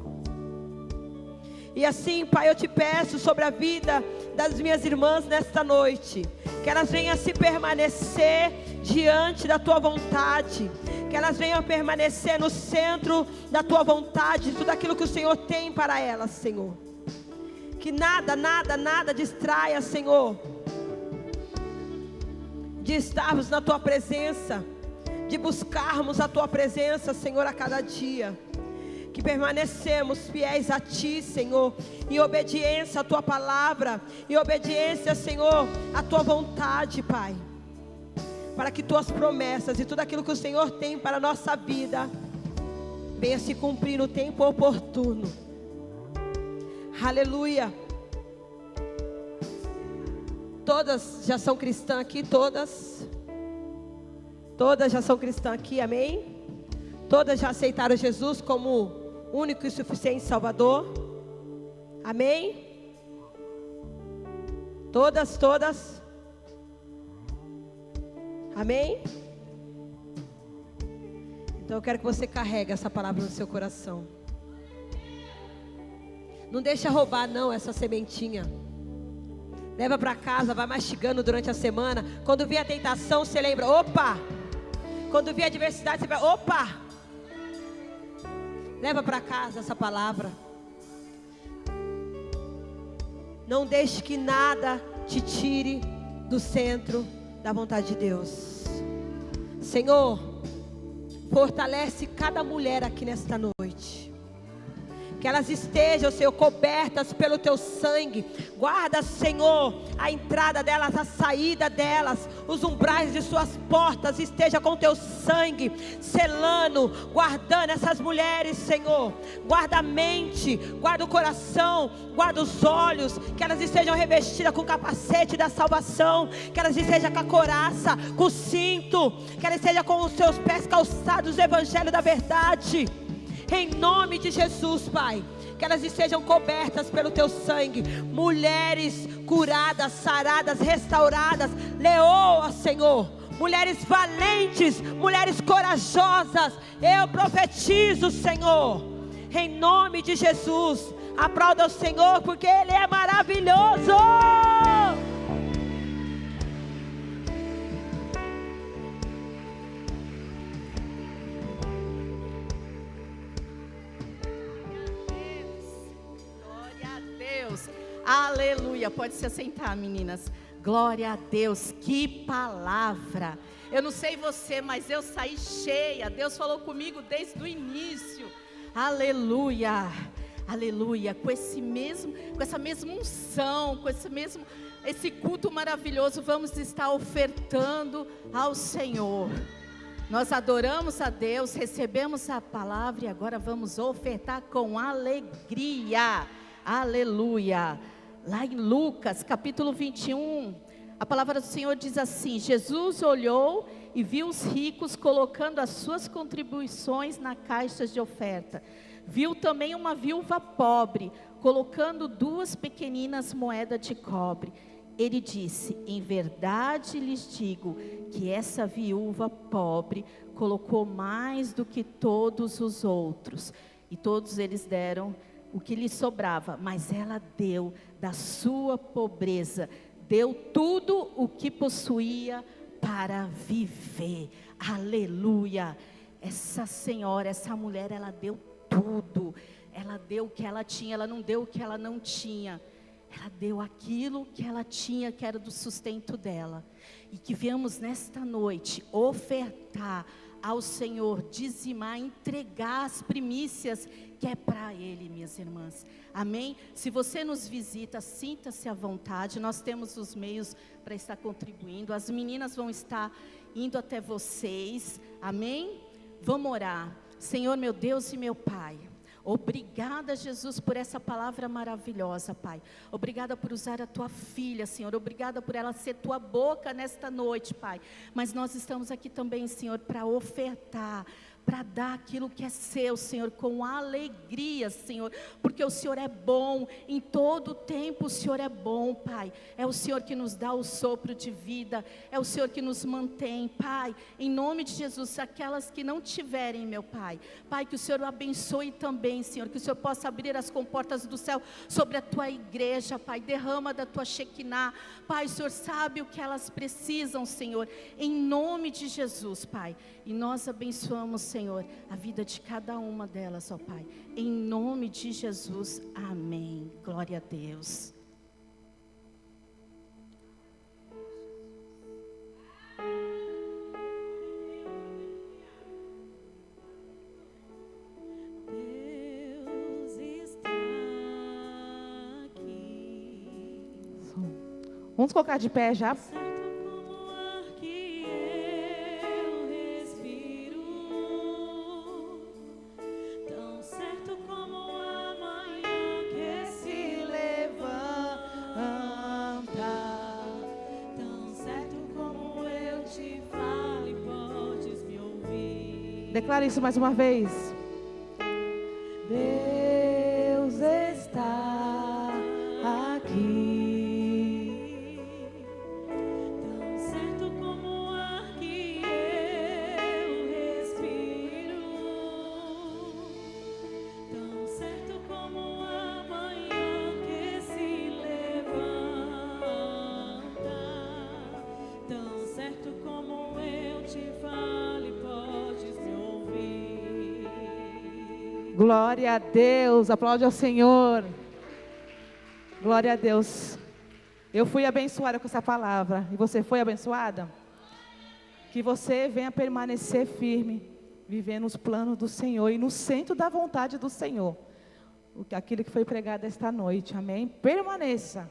E assim, Pai, eu te peço sobre a vida das minhas irmãs nesta noite, que elas venham se permanecer diante da tua vontade, que elas venham permanecer no centro da tua vontade, tudo aquilo que o Senhor tem para elas, Senhor. Que nada distraia, Senhor, de estarmos na tua presença, de buscarmos a tua presença, Senhor, a cada dia. Que permanecemos fiéis a ti, Senhor, em obediência à tua palavra, em obediência, Senhor, à tua vontade, Pai, para que tuas promessas e tudo aquilo que o Senhor tem para a nossa vida venha se cumprir no tempo oportuno. Aleluia. Todas já são cristãs aqui, todas já são cristãs aqui, amém? Todas já aceitaram Jesus como único e suficiente Salvador, amém? Todas, amém? Então eu quero que você carregue essa palavra no seu coração. Não deixa roubar não essa sementinha. Leva para casa, vai mastigando durante a semana. Quando vier a tentação, você lembra, opa! Quando vier a adversidade, você vai, opa! Leva para casa essa palavra. Não deixe que nada te tire do centro da vontade de Deus. Senhor, fortalece cada mulher aqui nesta noite. Que elas estejam, Senhor, cobertas pelo teu sangue. Guarda, Senhor, a entrada delas, a saída delas, os umbrais de suas portas, esteja com teu sangue, selando, guardando essas mulheres, Senhor. Guarda a mente, guarda o coração, guarda os olhos, que elas estejam revestidas com o capacete da salvação, que elas estejam com a couraça, com o cinto, que elas estejam com os seus pés calçados do evangelho da verdade. Em nome de Jesus, Pai, que elas estejam cobertas pelo teu sangue. Mulheres curadas, saradas, restauradas. Leoa, Senhor. Mulheres valentes, mulheres corajosas. Eu profetizo, Senhor, em nome de Jesus. Aplauda o Senhor, porque Ele é maravilhoso.
Aleluia, pode se assentar, meninas. Glória a Deus, que palavra. Eu não sei você, mas eu saí cheia. Deus falou comigo desde o início. Aleluia, aleluia. Com essa mesma unção, com esse culto maravilhoso, vamos estar ofertando ao Senhor. Nós adoramos a Deus, recebemos a palavra e agora vamos ofertar com alegria. Aleluia. Lá em Lucas capítulo 21, a palavra do Senhor diz assim: Jesus olhou e viu os ricos colocando as suas contribuições na caixa de oferta. Viu também uma viúva pobre colocando 2 pequeninas moedas de cobre. Ele disse: em verdade lhes digo que essa viúva pobre colocou mais do que todos os outros. E todos eles deram o que lhe sobrava, mas ela deu da sua pobreza, deu tudo o que possuía para viver. Aleluia. Essa senhora, essa mulher, ela deu tudo. tudo. Ela deu o que ela tinha, ela não deu o que ela não tinha. Ela deu aquilo que ela tinha, que era do sustento dela. E que viemos nesta noite ofertar ao Senhor, dizimar, entregar as primícias que é para Ele, minhas irmãs. Amém? Se você nos visita, sinta-se à vontade. Nós temos os meios para estar contribuindo. As meninas vão estar indo até vocês. Amém? Vamos orar. Senhor, meu Deus e meu Pai, obrigada, Jesus, por essa palavra maravilhosa, Pai. Obrigada por usar a Tua filha, Senhor. Obrigada por ela ser Tua boca nesta noite, Pai. Mas nós estamos aqui também, Senhor, para ofertar, para dar aquilo que é seu, Senhor, com alegria, Senhor, porque o Senhor é bom, em todo tempo o Senhor é bom, Pai. É o Senhor que nos dá o sopro de vida, é o Senhor que nos mantém, Pai. Em nome de Jesus, aquelas que não tiverem, meu Pai, Pai, que o Senhor o abençoe também, Senhor, que o Senhor possa abrir as comportas do céu sobre a Tua igreja, Pai. Derrama da Tua Shekinah, Pai. O Senhor sabe o que elas precisam, Senhor, em nome de Jesus, Pai. E nós abençoamos, Senhor, a vida de cada uma delas, ó Pai. Em nome de Jesus, amém. Glória a Deus.
Deus está aqui.
Vamos colocar de pé já.
Certo como o ar que eu respiro, tão certo como a manhã que se levanta, tão certo como eu te falo e podes me ouvir.
Declara isso mais uma vez. Deus está aqui.
Tão certo como o ar que eu respiro, tão certo como a manhã que se levanta, tão certo como eu te falo e podes me ouvir.
Glória a Deus, aplaude ao Senhor. Glória a Deus. Eu fui abençoada com essa palavra. E você foi abençoada? Que você venha permanecer firme, vivendo os planos do Senhor e no centro da vontade do Senhor. Aquilo que foi pregado esta noite, amém? Permaneça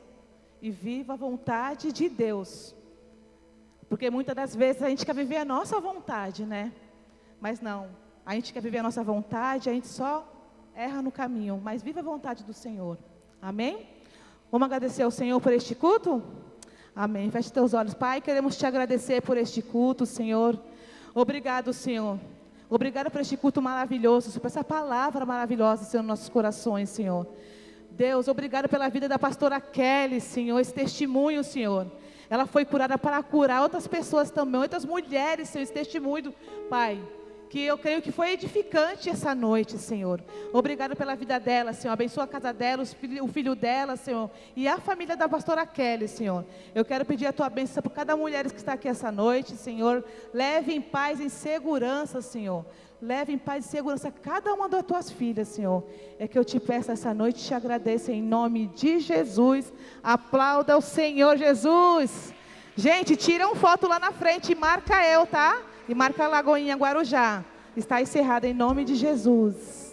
e viva a vontade de Deus. Porque muitas das vezes a gente quer viver a nossa vontade, né? Mas não, a gente quer viver a nossa vontade, a gente só erra no caminho. Mas viva a vontade do Senhor, amém? Vamos agradecer ao Senhor por este culto? Amém. Feche teus olhos. Pai, queremos te agradecer por este culto, Senhor. Obrigado, Senhor. Obrigado por este culto maravilhoso, por essa palavra maravilhosa, Senhor, nos nossos corações, Senhor. Deus, obrigado pela vida da pastora Kelly, Senhor, esse testemunho, Senhor. Ela foi curada para curar outras pessoas também, outras mulheres, Senhor, esse testemunho, Pai. Que eu creio que foi edificante essa noite, Senhor. Obrigado pela vida dela, Senhor. Abençoa a casa dela, o filho dela, Senhor. E a família da pastora Kelly, Senhor. Eu quero pedir a tua bênção por cada mulher que está aqui essa noite, Senhor. Leve em paz, em segurança, Senhor. Leve em paz e segurança cada uma das tuas filhas, Senhor. É que eu te peço essa noite e te agradeço em nome de Jesus. Aplauda o Senhor Jesus. Gente, tira uma foto lá na frente e marca eu, tá? E marca a Lagoinha Guarujá. Está encerrada em nome de Jesus.